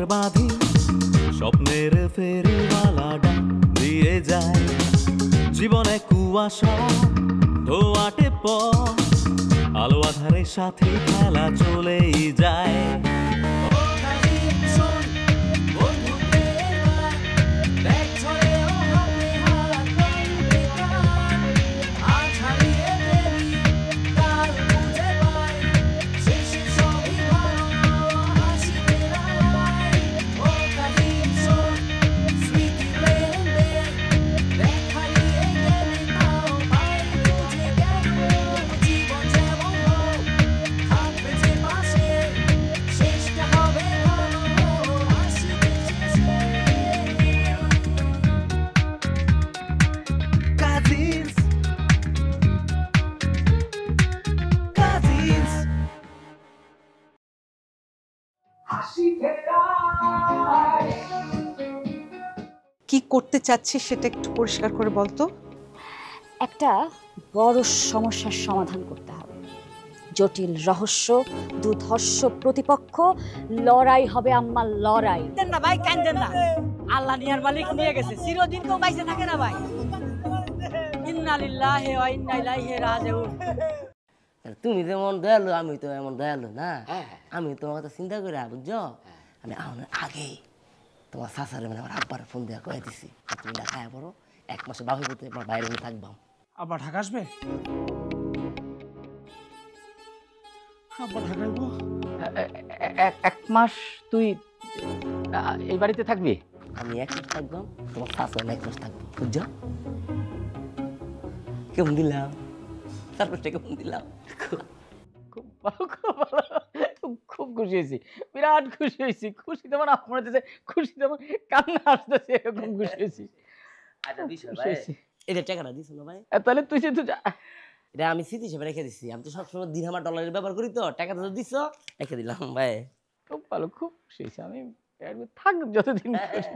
ঘর বাঁধি স্বপ্নের ফেরিওয়ালাটা দিয়ে যায় জীবনে কুয়াশা ধোয়াটে পথ আলো আধারের সাথে খেলা চলেই যায় কি করতে চাচ্ছিস সেটা একটু পরিষ্কার করে বলতো। একটা বড় সমস্যার সমাধান করতে হবে, জটিল রহস্য, দুধর্ষ প্রতিপক্ষ, লড়াই হবে আম্মা, লড়াই। না ভাই, কান্দেন না, আল্লাহ নিয়ার মালিক নিয়ে গেছে, চিরদিন কেউ বাইসে থাকে না ভাই। ইন্না লিল্লাহি ওয়া ইন্না ইলাইহি রাজিউন। তুমি যেমন দয়ালু আমি তো এমন দয়ালু না। আমি তোমার কথা চিন্তা করে বুঝছো, আমি আগে তোমার শাশারে মানে আমার আব্বার ফোন দেওয়া কয়ে দিছি তুমি ঢাকায় পড়ো, 1 মাসে বাপের পথে বাইরে থাকবাম। আব্বা ঢাকা আসবে? আব্বা ঢাকায় 1 মাস তুই এই বাড়িতে থাকবি? আমি 1 মাস থাকবাম, তোমার শাশা 1 মাস থাকবো, বুঝছো? কেমন দিলাম? তারপরটা কেমন দিলাম? খুব ভালো, খুব ভালো, খুব খুশি হয়েছি, বিরাট খুশি হয়েছি। খুশি তেমন আমার হচ্ছে, খুশি তেমন কান্না আসতেছে, এরকম খুশি হয়েছি। আচ্ছা বিষয় ভাই, এটা টাকাটা দিছো না ভাই? তাহলে তুই যে তুই এটা আমি স্মৃতি হিসেবে রেখে দিচ্ছি। আমি তো সবসময় দিরহাম আর ডলারের ব্যবহার করি, তো টাকাটা তো দিছো, রেখে দিলাম ভাই। খুব ভালো, খুব খুশি হয়েছি আমি। থাক যতদিন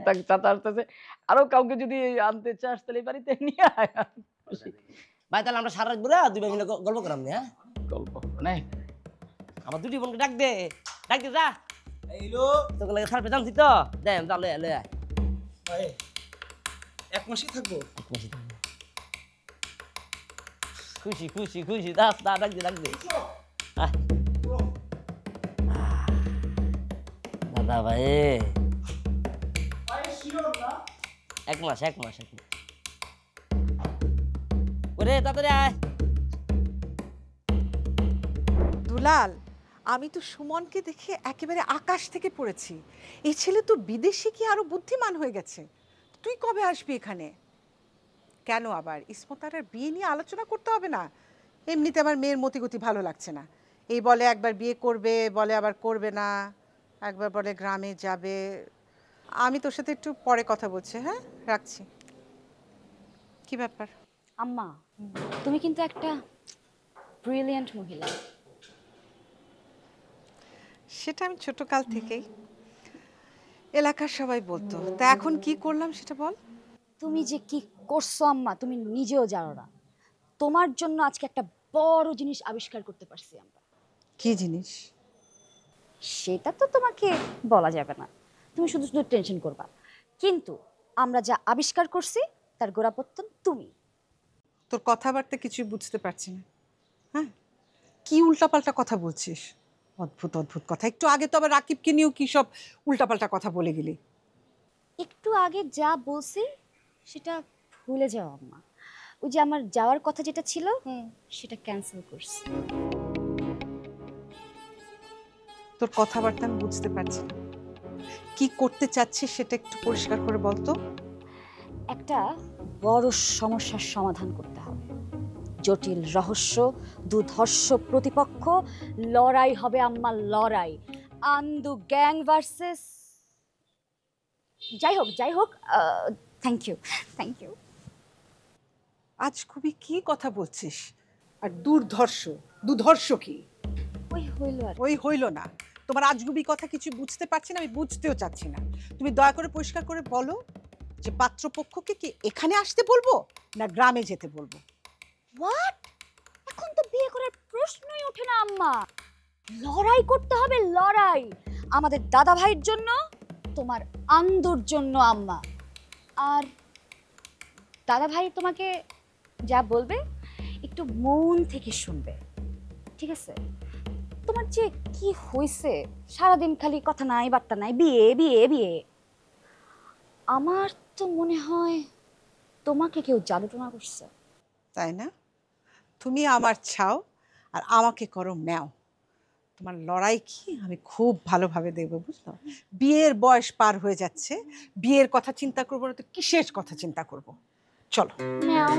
থাক, চাচা আসতেছে, আরো কাউকে যদি আনতে চাস তাহলে এই বাড়িতে নিয়ে আয়। ভাই তাহলে আমরা সারা রাত বলে 2 ভাই মিলে গল্প করাম না? গল্প মানে আমার 2টি বোনকে ডাক দে যা। এইলো তোকে লাগে সার পেতাম তো দেন, যা লয়ে আয়। ভাই 1 মাসই থাকবো। 1 মাসই থাকবো। খুশি খুশি খুশি, ডাক দে দাদা ভাই। 1 মাস ওরে তাড়াতাড়ি আয়। দুলাল, আমি তো সুমনকে দেখে একেবারে আকাশ থেকে পড়েছি। এই ছেলে তো বিদেশে কি আরো বুদ্ধিমান হয়ে গেছে। তুই কবে আসবি এখানে? কেন আবার ইসমতার বিয়ে নিয়ে আলোচনা করতে হবে না? এমনিতে আমার মেয়ের মতিগতি ভালো লাগছে না। এই বলে একবার বিয়ে করবে, বলে আবার করবে না, একবার বলে গ্রামে যাবে। আমি তোর সাথে একটু পরে কথা বলছি, হ্যাঁ রাখছি। কি ব্যাপার? আম্মা, তুমি কিন্তু একটা ব্রিলিয়েন্ট মহিলা। সেটা আমি ছোটকাল থেকেই, এলাকার সবাই বলতো। তা এখন কি করলাম সেটা বল। তুমি যে কি করছো আম্মা, তুমি নিজেও জানো না। তোমার জন্য আজকে একটা বড় জিনিস আবিষ্কার করতে পারছি আমরা। কি জিনিস? সেটা তো তোমাকে বলা যাবে না, তুমি শুধু শুধু টেনশন করবা। কিন্তু আমরা যা আবিষ্কার করছি তার গোড়াপত্তন তুমি। তোর কথাবার্তা কিছুই বুঝতে পারছি না। হ্যাঁ, কি উল্টাপাল্টা কথা বলছিস? অদ্ভুত অদ্ভুত কথা। একটু আগে তো আবার রাকিবকে নিয়েও কি সব উল্টাপাল্টা কথা বলে গেলি। একটু আগে যা বলছি সেটা ভুলে যাও আম্মা। ওই যে আমার যাওয়ার কথা যেটা ছিল সেটা ক্যান্সেল করছি। তোর কথাবার্তা আমি বুঝতে পারছি না। কি করতে চাচ্ছিস সেটা একটু পরিষ্কার করে বলতো। একটা বড় সমস্যার সমাধান করতে হবে, জটিল রহস্য, দুধর্ষ প্রতিপক্ষ, লড়াই হবে আম্মা, লড়াই। আন্দু গ্যাং ভার্সেস, যাই হোক থ্যাংক ইউ। আজ খুবই কি কথা বলছিস? আর দুধর্ষ কি? ওই হইল না। তোমার আজগুবি কথা কিছু বুঝতে পারছি না, আমি বুঝতেও চাচ্ছি না। তুমি দয়া করে পরিষ্কার করে বলো যে পাত্রপক্ষকে কি এখানে আসতে বলবো না গ্রামে যেতে বলবো? হোয়াট? এখন তো বিয়ে করার প্রশ্নই ওঠে না আম্মা। লড়াই করতে হবে, লড়াই আমাদের দাদা ভাইয়ের জন্য, তোমার আন্দুর জন্য আম্মা। আর দাদা ভাই তোমাকে যা বলবে একটু মন থেকে শুনবে, ঠিক আছে? তোমার যে কি হয়েছে, সারাদিন খালি কথা নাই বার্তা নাই, বিয়ে বিয়ে বিয়ে। আমার তো মনে হয় তোমাকে কেউ জাদুটোনা করছে। তাই না? তুমি আমার ছাও আর আমাকে করো ম্যাও। তোমার লড়াই কি আমি খুব ভালোভাবে দেখবো, বুঝলো? বিয়ের বয়স পার হয়ে যাচ্ছে, বিয়ের কথা চিন্তা করবো না তো কিসের কথা চিন্তা করব? চলো। ম্যাও।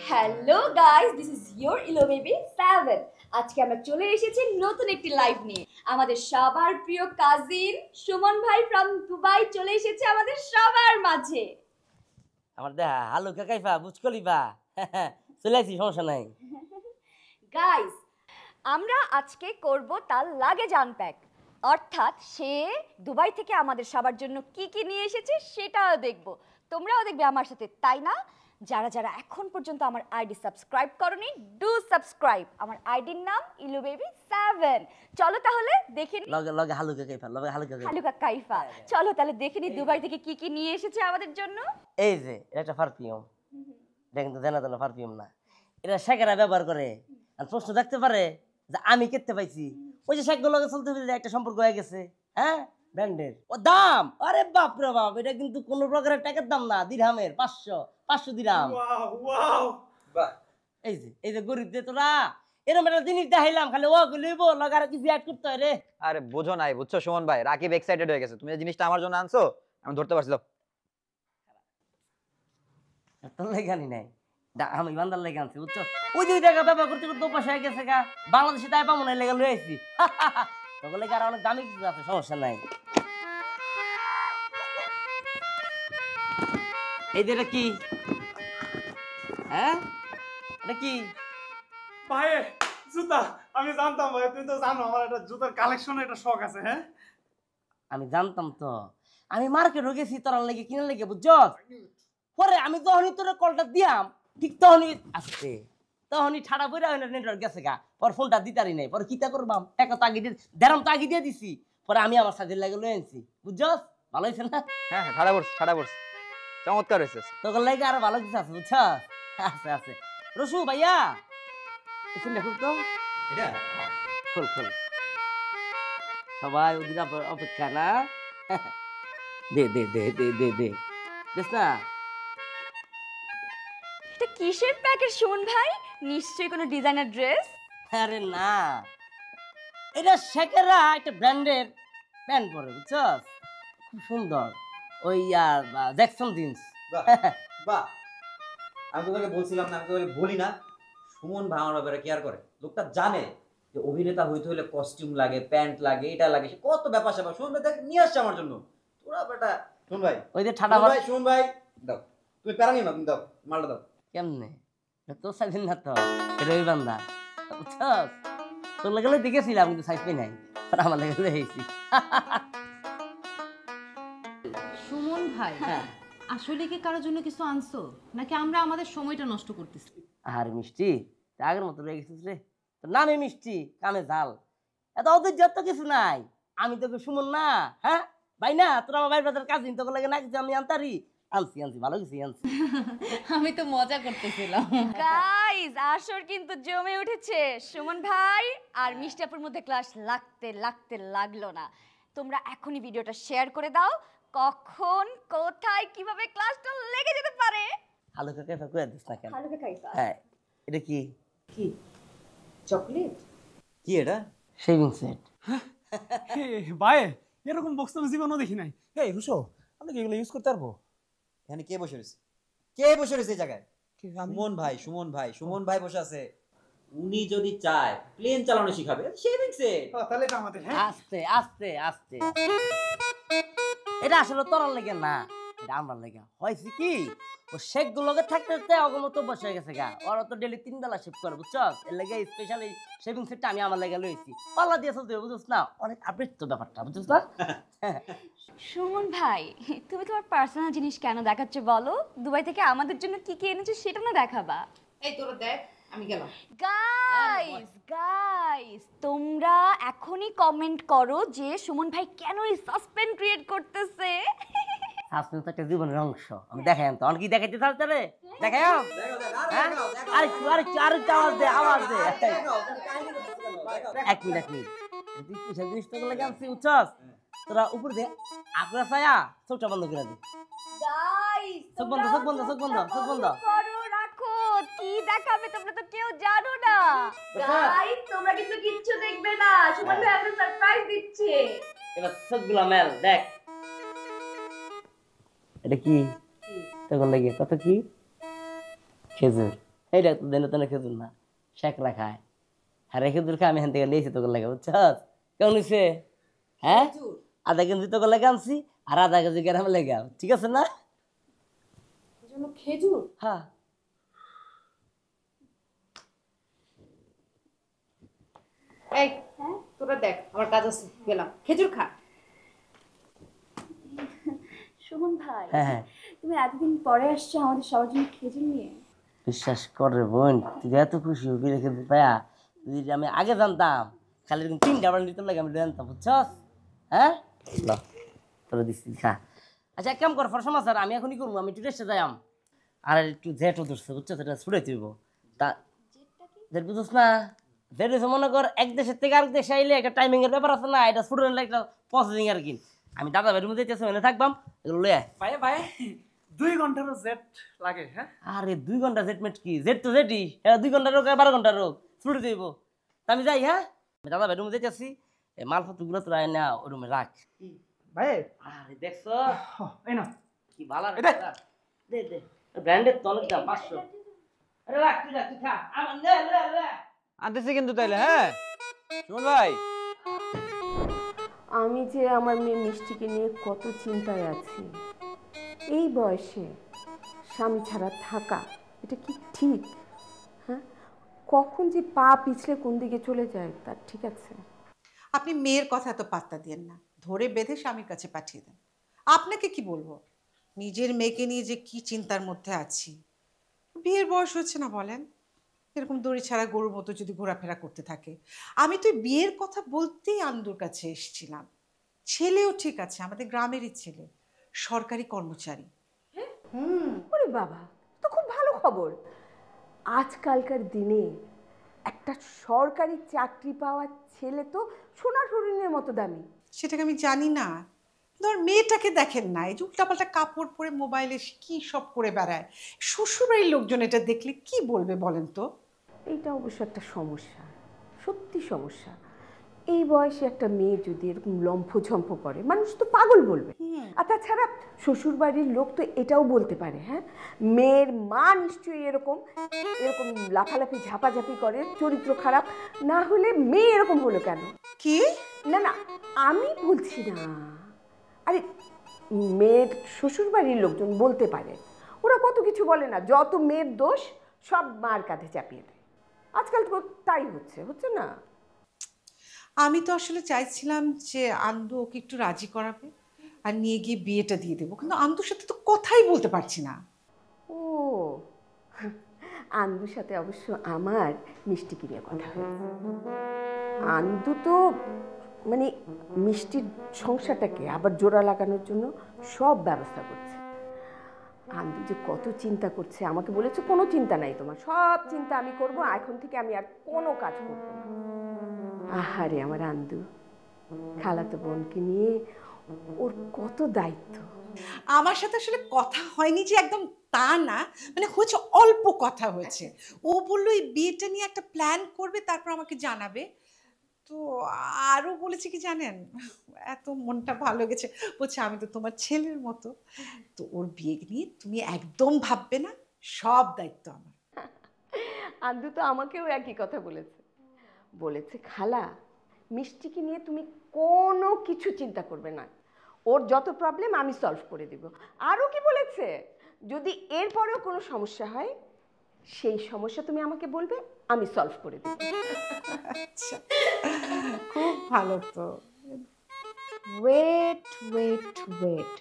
Hello guys, this is your yellow baby 7। আজকে আমরা চলে এসেছি নতুন একটি লাইভ নিয়ে। আমাদের সবার প্রিয় কাজিন সুমন ভাই ফ্রম দুবাই চলে এসেছে আমাদের সবার মাঝে। আমার দেখা হালু কাকাইফা বুঝকলিবা চলে আসি, সমস্যা নাই। গাইস, আমরা আজকে করব তার লাগেজ আনপ্যাক, অর্থাৎ সে দুবাই থেকে আমাদের সবার জন্য কি কি নিয়ে এসেছে সেটাও দেখব, তোমরাও দেখবে আমার সাথে, তাই না? যারা যারা এখন পর্যন্ত আমার আইডি সাবস্ক্রাইব করনি, ডু সাবস্ক্রাইব। আমার আইডির নাম ইলু বেবি 7। চলো তাহলে দেখে নি। লগে লগে হালু কাকাইফা, লগে হালু কাকাইফা। হালুকা কাইফা, চলো তাহলে দেখে নি দুবাই থেকে কি কি নিয়ে এসেছে আমাদের জন্য। এই যে এটা একটা পারফিউম, এটা কিন্তু জানা জানা পারফিউম না, এটা শেখেরা ব্যবহার করে। আর প্রশ্ন থাকতে পারে যে আমি কেটে পাইছি, ওই যে শেখগুলো চলতে ফিরে একটা সম্পর্ক হয়ে গেছে, হ্যাঁ ব্র্যান্ডের। ও দাম, আরে বাপ রে বাপ, এটা কিন্তু কোনো প্রকারের টাকার দাম না, দিরহামের 500 দিরহাম। এই যে গরিব যে তোরা এরকম একটা জিনিস দেখাইলাম, খালি ও লইব লাগার কিছু অ্যাড করতে হয় রে। আরে বোঝো নাই, বুঝছো সুমন ভাই, রাকিব এক্সাইটেড হয়ে গেছে। তুমি যে জিনিসটা আমার জন্য আনছো আমি ধরতে পারছি। তোর লেগে আনি নাই, আমি বান্দার লেগে আনছি, বুঝছো? ওই যে টাকা ব্যবহার করতে করতে অভ্যাস হয়ে গেছে গা, বাংলাদেশে তাই পাবো না, লেগে লয়ে আইছি। তোর লেগে আর অনেক দামি কিছু আছে, সমস্যা নাই। এই যে এটা কি? হ্যাঁ এটা কি? ভাই জুতা, আমি জানতাম ভাই, তুমি তো জানো আমার একটা জুতার কালেকশনের একটা শখ আছে। হ্যাঁ আমি জানতাম তো, আমি মার্কেটে গেছি তোর লেগে কিনার লেগে, বুঝছো? পরে আমি যখনই তোর কলটা দিয়াম ঠিক তখনই আসছে, তখনই ঠাড়া পড়ে নেটওয়ার্ক গেছে গা, পর ফোনটা দিতারি নাই। পরে কিতা করবাম, টাকা তো আগে দিয়ে দেরাম, তো আগে দিয়ে দিছি। পরে আমি আমার সাথে লাগে লয়ে আনছি, বুঝছো? ভালো হয়েছে না? হ্যাঁ হ্যাঁ, ঠাড়া পড়ছে, চমৎকার হয়েছে। তোর লেগে আরো ভালো কিছু আছে, বুঝছো? আছে আছে। রসু ভাইয়া এখানে খুল তো, এটা খুল খুল, সবাই ওদিকে অপেক্ষা না। দে দে দে দে দে দে দেখ না। এটা কিসের প্যাকেট সুমন ভাই? নিশ্চয়ই কোনো ডিজাইনার ড্রেস। আরে না, এটা শেখেরা একটা ব্র্যান্ডের প্যান্ট পরে, বুঝছো? খুব সুন্দর, ওই জ্যাকসন জিন্স। বাহ, আমি তোকে বলছিলাম না, আমি তোকে বলি না, সুমন ভাই আমার ব্যাপারে কেয়ার করে। লোকটা জানে যে অভিনেতা হইতে হলে কস্টিউম লাগে, প্যান্ট লাগে, এটা লাগে, সে কত ব্যাপার স্যাপার সুমন ভাই দেখ নিয়ে আসছে আমার জন্য। তোরা বেটা সুমন ভাই, ওই যে ঠাডা ভাই, সুমন ভাই দাও, তুমি প্যারা নিও না, তুমি দাও মালটা দাও। কেমনে তোর সাইজ না তো, এটা ওই বান্দা, বুঝছো? তোর লেগে দেখেছিলাম কিন্তু সাইজ পাই নাই, আর আমার লেগে দেখেছি। সুমন ভাই, আসলে কি কারোর জন্য কিছু আনছো নাকি আমরা আমাদের সময়টা নষ্ট করতেছি? আর মিষ্টি আগের মতো রয়ে গেছিস রে, তোর নামে মিষ্টি কামে ঝাল, এত অধৈর্য তো কিছু নাই। আমি তোকে সুমন না, হ্যাঁ ভাই না, তোর আমার ভাই ব্রাদার কাজিন, তোকে লাগে না কিছু আমি আনতারি, আনছি ভালো কিছু আনছি। আমি তো মজা করতেছিলাম। গাইস, আসর কিন্তু জমে উঠেছে। সুমন ভাই আর মিষ্টি আপুর মধ্যে ক্লাস লাগতে লাগলো না। তোমরা এখনই ভিডিওটা শেয়ার করে দাও, কখন কোথায় কিভাবে ক্লাসটা লেগে যেতে পারে। হালু কাকাইফা কয়ে দিস না কেন? হালুকা কাইফা। হ্যাঁ এটা কি? কি চকলেট? কি এটা? Shaving set. ভাই এরকম বক্স তো জীবনও দেখি নাই। এই রুশো, আমরা কি এগুলো ইউজ করতে পারবো? এখানে কে বসে রয়েছে? এই জায়গায়? সুমন ভাই বসে আছে। উনি যদি চায় প্লেন চালানো শিখাবে, শেভিং সেট। তাহলে এটা আমাদের। হ্যাঁ আস্তে আস্তে আস্তে, এটা আসলে তোর লেগে না, এটা আমার লেগা হয়েছে কি ও শেখগুলোকে থাকতে থাকতে অগমত অভ্যাস হয়ে গেছে গা ওরা তো ডেলি 3 বেলা শেভ করে বুঝছ এর লেগে স্পেশাল এই শেভিং সেটটা আমি আমার লেগে লইছি পাল্লা দিয়ে চলতে বুঝছ না অনেক আপডেট তো ব্যাপারটা বুঝছ না সুমন ভাই তুমি তোমার পার্সোনাল জিনিস কেন দেখাচ্ছ বলো দুবাই থেকে আমাদের জন্য কি কি এনেছো সেটা না দেখাবা এই তোরা দেখ আমি গেলাম। গাইস তোমরা এখনই কমেন্ট করো যে সুমন ভাই কেন এই সাসপেন্স ক্রিয়েট করতেছে সাসপেন্স একটা জীবনের অংশ আমি দেখাই তো অনেক কি দেখাইতে চাচ্ছ রে দেখাই আরেকটু আওয়াজ দে এক মিনিট তুই কিসের জিনিস তো লাগে আনছি উচ্ছ্বাস তোরা উপর দিয়ে আগ্রা ছায়া চোখটা বন্ধ করে দে গাইস চোখ বন্ধ করো রাখো কি দেখাবে তোমরা তো কেউ জানো না গাইস তোমরা কিন্তু কিচ্ছু দেখবে না সুমন ভাই আপনাদের সারপ্রাইজ দিচ্ছে এবার সবগুলা মেল দেখ এটা কি তখন লাগে কত কি খেজুর এইটা তো দেন তো খেজুর না শেকরা খায় হ্যাঁ খেজুর খায় আমি এখান থেকে নিয়েছি তোকে লাগে বুঝছস কেমন হয়েছে হ্যাঁ আধা কেজি তোকে লাগে আনছি আর আধা কেজি গ্রামে লেগে ঠিক আছে না খেজুর হ্যাঁ এই তোরা দেখ আমার কাজ আছে গেলাম খেজুর খা সুমন ভাই হ্যাঁ তুমি এতদিন পরে আসছো আমাদের সবার জন্য খেজুর নিয়ে বিশ্বাস কর রে বোন তুই এত খুশি হবি রেখে পায়া যদি আমি আগে জানতাম খালি এরকম 3টা বার নিতে লাগে আমি জানতাম বুঝছস হ্যাঁ তোরা দিচ্ছি খা আচ্ছা এক কাম কর ফর সমাচার আমি এখনই করবো আমি একটু রেস্টে যাইম আর একটু জেটও ধরছে বুঝছো সেটা ছুড়ে দিব তা জেট বুঝছ না জেট হচ্ছে মনে কর এক দেশের থেকে আরেক দেশে আইলে একটা টাইমিং এর ব্যাপার আছে না এটা ছুটে নিলে একটা প্রসেসিং আর কি আমি দাদা বেডরুমে যেতেছি ওখানে থাকবাম এগুলো লয়ে ভাই ভাই 2 ঘন্টারও জেট লাগে হ্যাঁ আরে 2 ঘন্টা জেটমেট কি জেট তো জেটই এটা 2 ঘন্টার রোগ আর 12 ঘন্টার রোগ ছুটে দিব তা আমি যাই হ্যাঁ আমি দাদা বেডরুমে যেতেছি এই মালপত্রগুলো তোরা না ওই রুমে রাখ ভাই আরে দেখছো এই না কি ভালো দে দে ব্র্যান্ডের তো অনেক দাম 500 আরে রাখ তুই খা আমার লে আনতেছি কিন্তু তাইলে হ্যাঁ সুমন ভাই আমি যে আমার মেয়ে মিষ্টিকে নিয়ে কত চিন্তায় আছি এই বয়সে স্বামী ছাড়া থাকা এটা কি ঠিক হ্যাঁ কখন যে পা পিছলে কোন দিকে চলে যায় তার ঠিক আছে আপনি মেয়ের কথা তো পাত্তা দেন না ধরে বেঁধে স্বামীর কাছে পাঠিয়ে দেন আপনাকে কি বলবো নিজের মেয়েকে নিয়ে যে কি চিন্তার মধ্যে আছি বিয়ের বয়স হচ্ছে না বলেন এরকম দড়ি ছাড়া গরুর মতো যদি ঘোরাফেরা করতে থাকে আমি তো বিয়ের কথা বলতেই আন্দুর কাছে এসেছিলাম ছেলেও ঠিক আছে আমাদের গ্রামেরই ছেলে সরকারি কর্মচারী ওরে বাবা তো খুব ভালো খবর আজকালকার দিনে একটা সরকারি চাকরি পাওয়া ছেলে তো সোনার হরিণের মতো দামি সেটাকে আমি জানি না ধর মেয়েটাকে দেখেন না এই যে উল্টাপাল্টা কাপড় পরে মোবাইলে কি সব করে বেড়ায় শ্বশুরবাড়ির লোকজন এটা দেখলে কি বলবে বলেন তো এইটা অবশ্য একটা সমস্যা সত্যি সমস্যা এই বয়সে একটা মেয়ে যদি এরকম লম্ফঝম্প করে মানুষ তো পাগল বলবে আর তাছাড়া শ্বশুরবাড়ির লোক তো এটাও বলতে পারে হ্যাঁ মেয়ের মা নিশ্চয়ই এরকম এরকম লাফালাফি ঝাপাঝাপি করে চরিত্র খারাপ না হলে মেয়ে এরকম হলো কেন কি না না আমি বলছি না আরে মেয়ের শ্বশুরবাড়ির লোকজন বলতে পারে ওরা কত কিছু বলে না যত মেয়ের দোষ সব মার কাঁধে চাপিয়ে দেয় আজকাল তো তাই হচ্ছে না আমি তো আসলে চাইছিলাম যে আন্দু ওকে একটু রাজি করাবে আর নিয়ে গিয়ে বিয়েটা দিয়ে দেবো কিন্তু আন্দুর সাথে তো কথাই বলতে পারছি না ও আন্দুর সাথে অবশ্য আমার মিষ্টিকে নিয়ে কথা হয়েছে আন্দু তো মানে মিষ্টির সংসারটাকে আবার জোড়া লাগানোর জন্য সব ব্যবস্থা করছে আন্দু যে কত চিন্তা করছে আমাকে বলেছে কোনো চিন্তা নাই তোমার সব চিন্তা আমি করব এখন থেকে আমি আর কোনো কাজ করব না আহারে আমার আন্দু খালাতো বোনকে নিয়ে ওর কত দায়িত্ব আমার সাথে আসলে কথা হয়নি যে একদম তা না মানে হয়েছে অল্প কথা হয়েছে ও বললো এই বিয়েটা নিয়ে একটা প্ল্যান করবে তারপর আমাকে জানাবে তো আরও বলেছে কি জানেন এত মনটা ভালো গেছে বলছে আমি তো তোমার ছেলের মতো তো ওর বিয়ে নিয়ে তুমি একদম ভাববে না সব দায়িত্ব আমার আন্দু তো আমাকেও একই কথা বলেছে খালা মিষ্টিকে নিয়ে তুমি কোনো কিছু চিন্তা করবে না ও ওর যত প্রবলেম আমি সলভ করে দেব। আরও কি বলেছে, যদি এরপরেও কোনো সমস্যা হয় সেই সমস্যা তুমি আমাকে বলবে, আমি সলভ করে দেব। আচ্ছা, খুব ভালো তো। Wait wait wait,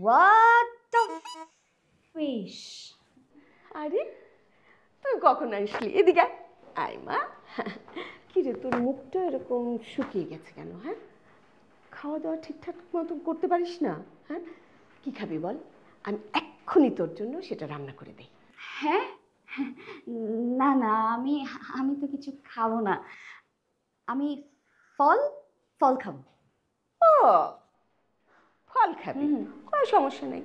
what the fish! আরে তুই কখন আসলি? এদিকে আয় মা। কিরে তোর মুখটা এরকম শুকিয়ে গেছে কেন? হ্যাঁ, খাওয়া দাওয়া ঠিকঠাক মতন করতে পারিস না? হ্যাঁ, কি খাবি বল, আমি এক্ষুনি তোর জন্য সেটা রান্না করে দিই। হ্যাঁ, না না, আমি তো কিছু খাবো না, আমি ফল ফল খাবো। ও, ফল খাবি? কোনো সমস্যা নেই,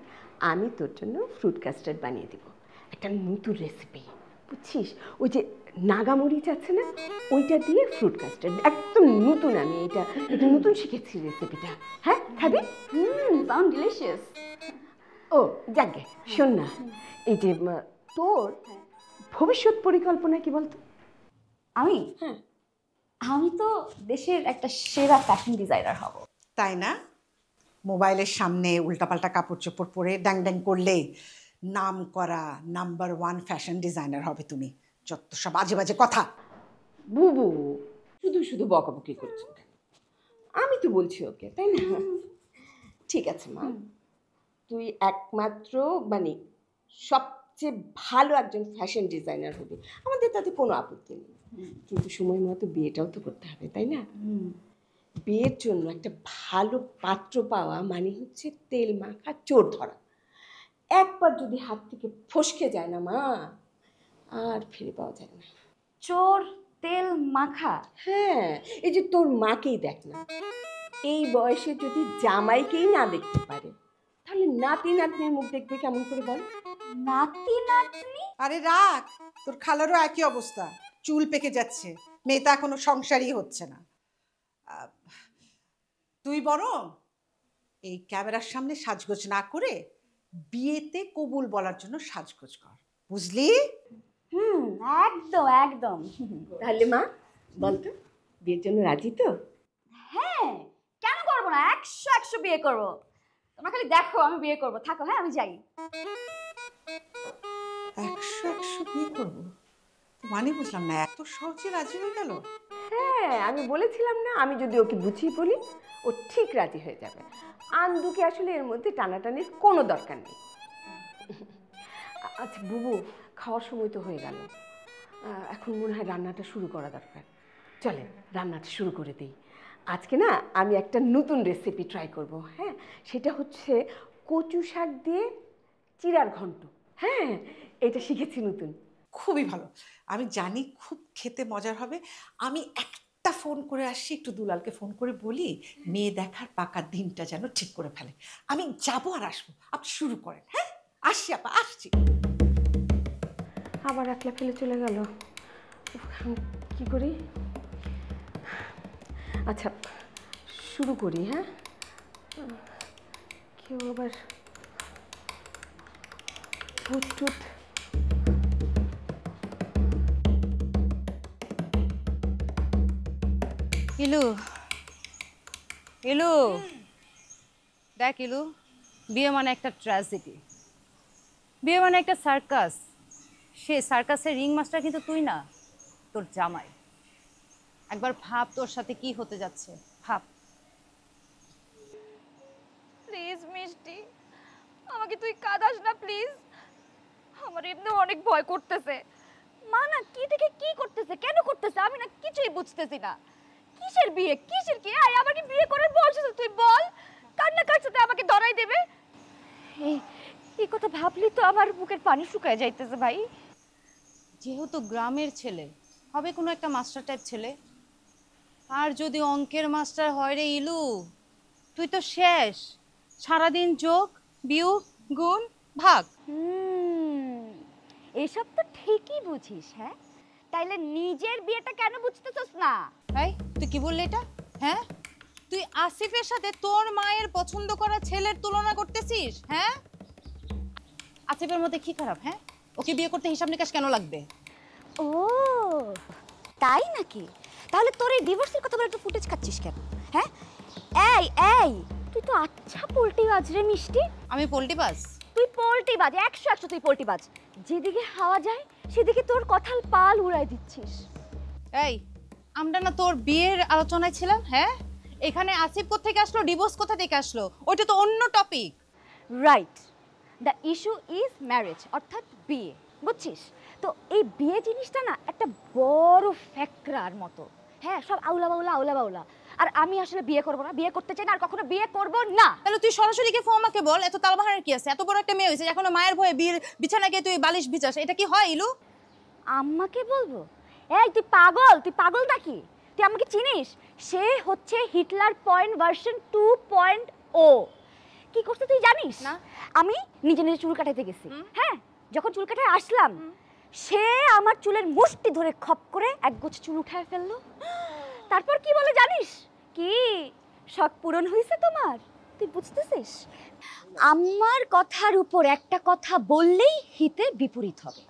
আমি তোর জন্য ফ্রুট কাস্টার্ড বানিয়ে দিব। একটা নতুন রেসিপি, বুঝছিস? ওই যে নাগামরিচ আছে না, ওইটা দিয়ে ফ্রুট কাস্টার্ড, একদম নতুন। আমি এটা নতুন শিখেছি রেসিপিটা। হ্যাঁ, খাবি? Sound delicious. ও যাকে শোন না, এই যে তোর ভবিষ্যৎ পরিকল্পনা কি বলতো? আমি তো দেশের একটা সেরা ফ্যাশন ডিজাইনার হব। তাই না? মোবাইলের সামনে উল্টাপাল্টা কাপড় চোপড় পরে ড্যাং ড্যাং করলে নাম করা নাম্বার 1 ফ্যাশন ডিজাইনার হবে তুমি। যত সব বাজে বাজে কথা। বুবু শুধু শুধু বকাবকি করছে, আমি তো বলছি ওকে, তাই না? ঠিক আছে মা, তুই একমাত্র মানে সবচেয়ে ভালো একজন ফ্যাশন ডিজাইনার হবি, আমাদের তাতে কোনো আপত্তি নেই। কিন্তু সময় মতো বিয়েটাও তো করতে হবে, তাই না? বিয়ের জন্য একটা ভালো পাত্র পাওয়া মানে হচ্ছে তেল মাখা চোর ধরা। একবার যদি হাত থেকে ফসকে যায় না মা, আর ফিরে পাওয়া যায় না। চোর তেল মাখা? হ্যাঁ, এই যে তোর মাকেই দেখ না, এই বয়সে যদি জামাইকেই না দেখতে পারে, তাহলে নাতি নাতনির মুখ দেখবে কেমন করে বল? নাতি নাতনি? আরে রাখ, তোর খালারও একই অবস্থা, চুল পেকে যাচ্ছে, মেয়েটা এখনো সংসারই হচ্ছে না। তুই বরং এই ক্যামেরার সামনে সাজগোজ না করে বিয়েতে কবুল বলার জন্য সাজগোজ কর, বুঝলি? একদম একদম। তাহলে মা বলতো, বিয়ের জন্য রাজি তো? হ্যাঁ, কেন করবো না, 100 বিয়ে করবো। তোমরা খালি দেখো আমি বিয়ে করবো, থাকো। হ্যাঁ, আমি যাই। 100 বিয়ে করবো মানে বুঝলাম না, এত সহজে রাজি হয়ে গেল? হ্যাঁ, আমি বলেছিলাম না, আমি যদি ওকে বুঝিয়ে বলি ও ঠিক রাজি হয়ে যাবে। আন্দুকে আসলে এর মধ্যে টানাটানির কোনো দরকার নেই। আচ্ছা বুবু, খাওয়ার সময় তো হয়ে গেল, এখন মনে হয় রান্নাটা শুরু করা দরকার। চলে রান্নাটা শুরু করে দিই। আজকে না আমি একটা নতুন রেসিপি ট্রাই করব। হ্যাঁ, সেটা হচ্ছে কচু শাক দিয়ে চিড়ার ঘন্ট। হ্যাঁ, এটা শিখেছি নতুন। খুবই ভালো, আমি জানি খুব খেতে মজার হবে। আমি একটা ফোন করে আসছি, একটু দুলালকে ফোন করে বলি মেয়ে দেখার পাকা দিনটা যেন ঠিক করে ফেলে। আমি যাবো আর আসবো, আপনি শুরু করেন। হ্যাঁ, আসছি আপা, আসছি। আবার একলা ফেলে চলে গেল, কি করি? আচ্ছা শুরু করি। হ্যাঁ, কেউ আবার ভূত টুত। ইলু, ইলু দেখ ইলু, বিয়ে মানে একটা ট্র্যাজেডি, বিয়ে মানে একটা সার্কাস। সে সার্কাসের রিং মাস্টার কিন্তু তুই না, তোর জামাই। একবার ভাব তোর সাথে কি হতে যাচ্ছে, ভাব। প্লিজ মিষ্টি, আমাকে তুই কাঁদাস না প্লিজ, আমার এমনি অনেক ভয় করতেছে। মা না কি থেকে কি করতেছে, কেন করতেছে, আমি না কিছুই বুঝতেছি না। কিসের বিয়ে, কিসের কি? আয় আমাকে বিয়ে করার বলছিস তুই, বল। কান্না কার সাথে আমাকে ধরাই দেবে? এই কথা ভাবলি তো আমার বুকের পানি শুকায় যাইতেছে ভাই। যেহেতু গ্রামের ছেলে, হবে কোনো একটা মাস্টার টাইপ ছেলে। আর যদি অঙ্কের মাস্টার হয় রে ইলু, তুই তো শেষ। সারাদিন যোগ বিয়োগ গুণ ভাগ। এসব তো ঠিকই বুঝিস। হ্যাঁ, তাইলে নিজের বিয়েটা কেন বুঝতেছস না? এই তুই কি বললি এটা? হ্যাঁ, তুই আসিফের সাথে তোর মায়ের পছন্দ করা ছেলের তুলনা করতেছিস? হ্যাঁ, আসিফের মধ্যে কি খারাপ? হ্যাঁ, ওকে বিয়ে করতে হিসাব নিকাশ কেন লাগবে? ও তাই নাকি? তাহলে তোর এই ডিভোর্সের কথা বলে একটু ফুটেজ খাচ্ছিস কেন? হ্যাঁ, এই তুই তো আচ্ছা পোল্টিবাজ রে মিষ্টি। আমি পোল্টিবাজ? তুই পোল্টিবাজ, 100 তুই পোল্টিবাজ। যেদিকে হাওয়া যায় সেদিকে তোর কথাল পাল উড়াই দিচ্ছিস। এই, আমরা না তোর বিয়ের আলোচনায় ছিলাম? হ্যাঁ, এখানে আসিফ কোথা থেকে আসলো, ডিভোর্স কোথা থেকে আসলো, ওইটা তো অন্য topic. Right, the issue is marriage, অর্থাৎ বিয়ে, বুঝছিস? তো এই বিয়ে জিনিসটা না একটা বড় ফ্যাকরার মতো। হ্যাঁ, সব আউলা বাউলা আউলা বাউলা। আর আমি আসলে বিয়ে করব না, বিয়ে করতে চাই না, আর কখনো বিয়ে করব না। তাহলে তুই সরাসরি গিয়ে ফোমাকে বল, এত তালবাহারের কি আছে? এত বড় একটা মেয়ে হয়েছে, এখনো মায়ের ভয়ে বিয়ের বিছানা গিয়ে তুই বালিশ বিছাস, এটা কি হয় ইলু? আম্মাকে বলবো? এই তুই পাগল, তুই পাগল নাকি? তুই আমাকে চিনিস? সে হচ্ছে হিটলার পয়েন্ট ভার্সন 2.0। কি করতে তুই জানিস না? আমি নিজে নিজে চুল কাটাইতে গেছি। হ্যাঁ, যখন চুল কাটায় আসলাম, সে আমার চুলের মুষ্টি ধরে খপ করে এক গোছ চুল উঠায় ফেললো। তারপর কি বলে জানিস? কি শখ পূরণ হয়েছে তোমার? তুই বুঝতেছিস? আমার কথার উপর একটা কথা বললেই হিতে বিপরীত হবে।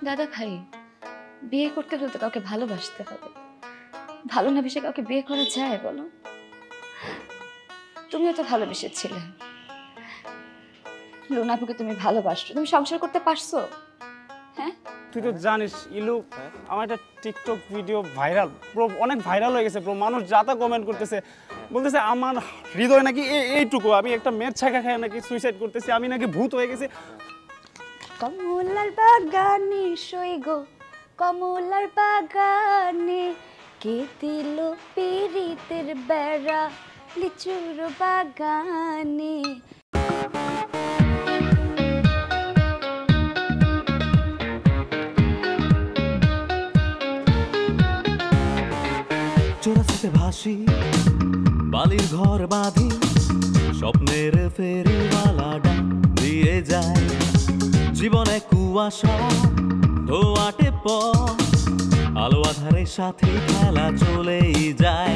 দাদা ভাই, বিয়ে করতে হলে তো কাউকে ভালোবাসতে হবে। ভালো না বেশি কাউকে বিয়ে করা যায় বলো? তুমিও তো ভালোবেসেছিলে। লুনাপুকে তুমি ভালোবাসছো, তুমি সংসার করতে পারছো? হ্যাঁ, তুই তো জানিস ইলু, আমার একটা টিকটক ভিডিও ভাইরাল, ব্রো, অনেক ভাইরাল হয়ে গেছে ব্রো। মানুষ যা তা কমেন্ট করতেছে, বলতেছে আমার হৃদয় নাকি এইটুকু, আমি একটা মেয়ের ছাকা খায় নাকি সুইসাইড করতেছি, আমি নাকি ভূত হয়ে গেছি। কমলার বাগানে সই গো, কমলার বাগানে কে দিল পিরিতের বেড়া, লিচুর বাগানে। চোরাশিতে ভাসি, বালির ঘর বাঁধি, স্বপ্নের ফেরিওয়ালা ডাক দিয়ে যায়। জীবনে কুয়াশা ধোয়াটে পথ, আলো আধারের সাথে খেলা চলেই যায়।